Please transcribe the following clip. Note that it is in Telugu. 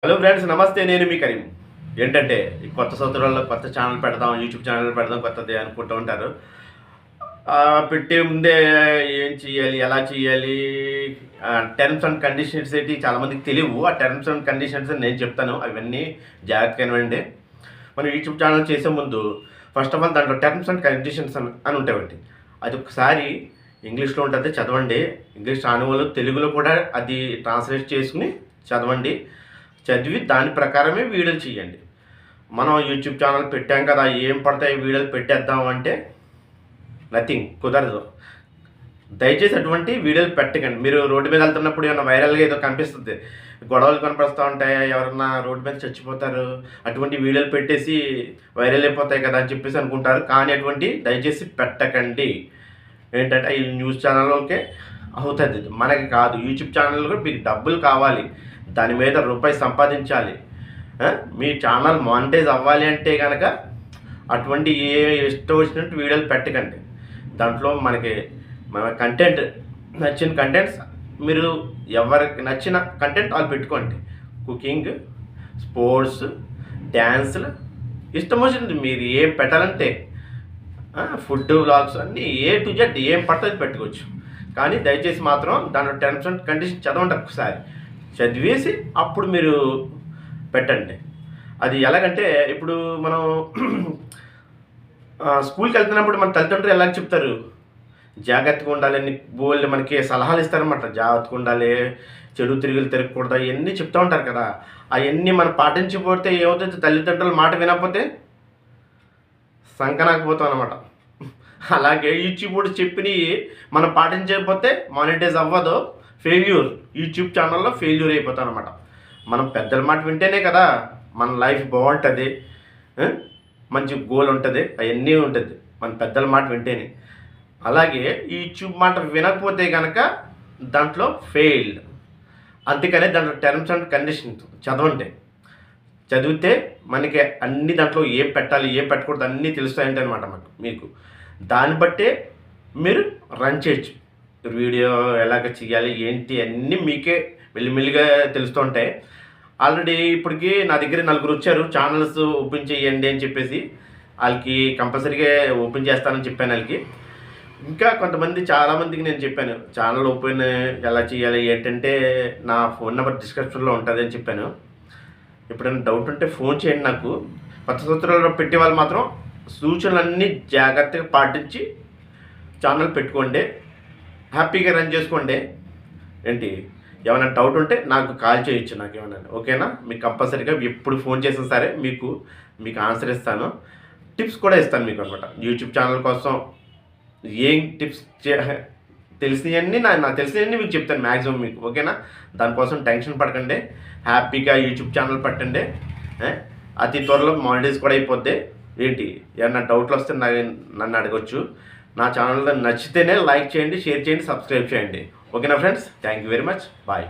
హలో ఫ్రెండ్స్, నమస్తే. నేను మీ కరీం. ఏంటంటే కొత్త సంవత్సరాల్లో కొత్త ఛానల్ పెడదాం, యూట్యూబ్ ఛానల్ పెడదాం కొత్తది అనుకుంటూ ఉంటారు. పెట్టే ముందే ఏం చేయాలి, ఎలా చేయాలి, టర్మ్స్ అండ్ కండిషన్స్ ఏంటి చాలామందికి తెలియవు. ఆ టర్మ్స్ అండ్ కండిషన్స్ నేను చెప్తాను, అవన్నీ జాగ్రత్తగా వినండి. మనం యూట్యూబ్ ఛానల్ చేసే ముందు ఫస్ట్ ఆఫ్ ఆల్ దాంట్లో టర్మ్స్ అండ్ కండిషన్స్ అని ఉంటాయి. అది ఒకసారి ఇంగ్లీష్లో ఉంటుంది, చదవండి. ఇంగ్లీష్ రాని వాళ్ళు తెలుగులో కూడా అది ట్రాన్స్లేట్ చేసుకుని చదవండి. చదివి దాని ప్రకారమే వీడియోలు చేయండి. మనం యూట్యూబ్ ఛానల్ పెట్టాం కదా, ఏం పడతాయి వీడియోలు పెట్టేద్దాం అంటే నథింగ్, కుదరదు. దయచేసి అటువంటి వీడియోలు పెట్టకండి. మీరు రోడ్డు మీద వెళ్తున్నప్పుడు ఏమైనా వైరల్గా ఏదో కనిపిస్తుంది, గొడవలు కనిపిస్తూ ఉంటాయి, ఎవరన్నా రోడ్డు మీద చచ్చిపోతారు, అటువంటి వీడియోలు పెట్టేసి వైరల్ అయిపోతాయి కదా అని చెప్పేసి అనుకుంటారు. కానీ అటువంటి దయచేసి పెట్టకండి. ఏంటంటే ఈ న్యూస్ ఛానల్లోకే అవుతుంది, మనకి కాదు. యూట్యూబ్ ఛానల్లో మీకు డబ్బులు కావాలి, దాని మీద రూపాయి సంపాదించాలి. మీ ఛానల్ మానిటైజ్ అవ్వాలి అంటే కనుక అటువంటి ఇష్టం వచ్చినట్టు వీడియోలు పెట్టకండి. దాంట్లో మనకి మన కంటెంట్ నచ్చిన కంటెంట్స్, మీరు ఎవరికి నచ్చిన కంటెంట్ వాళ్ళు పెట్టుకోండి. కుకింగ్, స్పోర్ట్స్, డ్యాన్సులు, ఇష్టం వచ్చింది మీరు ఏం పెట్టాలంటే ఫుడ్ వ్లాగ్స్ అన్నీ ఏ టు జెడ్ ఏం పట్టది పెట్టుకోవచ్చు. కానీ దయచేసి మాత్రం దాంట్లో టర్మ్స్ అండ్ కండిషన్ చదవండి. ఒకసారి చదివేసి అప్పుడు మీరు పెట్టండి. అది ఎలాగంటే ఇప్పుడు మనం స్కూల్కి వెళ్తున్నప్పుడు మన తల్లిదండ్రులు ఎలా చెప్తారు, జాగ్రత్తగా ఉండాలని బోల్డ్ మనకి సలహాలు ఇస్తారన్నమాట. జాగ్రత్తగా ఉండాలి, చెడు తిరుగులు తిరగకూడదు, అవన్నీ చెప్తూ ఉంటారు కదా. అవన్నీ మనం పాటించకపోతే ఏమవుతుంది, తల్లిదండ్రుల మాట వినకపోతే సంకనాకపోతాం అనమాట. అలాగే యూట్యూబ్ కూడా చెప్పినవి మనం పాటించకపోతే మానిటైజ్ అవ్వదు, ఫెయిల్యూర్. యూట్యూబ్ ఛానల్లో ఫెయిల్యూర్ అయిపోతాం అనమాట. మనం పెద్దల మాట వింటేనే కదా మన లైఫ్ బాగుంటుంది, మంచి గోల్ ఉంటుంది, అవన్నీ ఉంటుంది మన పెద్దల మాట వింటేనే. అలాగే యూట్యూబ్ మాట వినకపోతే కనుక దాంట్లో ఫెయిల్డ్. అందుకనే దాంట్లో టర్మ్స్ అండ్ కండిషన్స్ చదవండి. చదివితే మనకి అన్ని దాంట్లో ఏం పెట్టాలి, ఏం పెట్టకూడదు అన్నీ తెలుస్తాయంటే అనమాట మీకు. దాన్ని బట్టే మీరు రన్ చేయొచ్చు. వీడియో ఎలాగ చేయాలి ఏంటి అన్నీ మీకే మెల్లిమెల్లిగా తెలుస్తూ ఉంటాయి. ఆల్రెడీ ఇప్పటికి నా దగ్గర 4 వచ్చారు ఛానల్స్ ఓపెన్ చేయండి అని చెప్పేసి. వాళ్ళకి కంపల్సరీగా ఓపెన్ చేస్తానని చెప్పాను. వాళ్ళకి ఇంకా కొంతమంది చాలామందికి నేను చెప్పాను ఛానల్ ఓపెన్ ఎలా చేయాలి ఏంటంటే నా ఫోన్ నెంబర్ డిస్క్రిప్షన్లో ఉంటుంది అని చెప్పాను. ఎప్పుడైనా డౌట్ ఉంటే ఫోన్ చేయండి నాకు. కొత్త సంవత్సరాల్లో పెట్టే వాళ్ళు మాత్రం సూచనలన్నీ జాగ్రత్తగా పాటించి ఛానల్ పెట్టుకోండి, హ్యాపీగా రన్ చేసుకోండి. ఏంటి ఏమైనా డౌట్ ఉంటే నాకు కాల్ చేయొచ్చు, నాకు ఏమైనా ఓకేనా. మీకు కంపల్సరీగా ఎప్పుడు ఫోన్ చేసినా సరే మీకు ఆన్సర్ ఇస్తాను, టిప్స్ కూడా ఇస్తాను మీకు అనమాట. యూట్యూబ్ ఛానల్ కోసం ఏం టిప్స్ తెలిసినవన్నీ నాకు తెలిసినవన్నీ మీకు చెప్తాను మ్యాక్సిమం మీకు, ఓకేనా. దానికోసం టెన్షన్ పడకండి, హ్యాపీగా యూట్యూబ్ ఛానల్ పట్టండి. అతి త్వరలో మానిటైజ్ కూడా అయిపోద్ది. ఏంటి ఏమన్నా డౌట్లు వస్తే నన్ను అడగొచ్చు. నా ఛానల్ నచ్చితేనే లైక్ చేయండి, షేర్ చేయండి, సబ్స్క్రైబ్ చేయండి. ఓకేనా friends, thank you very much, bye.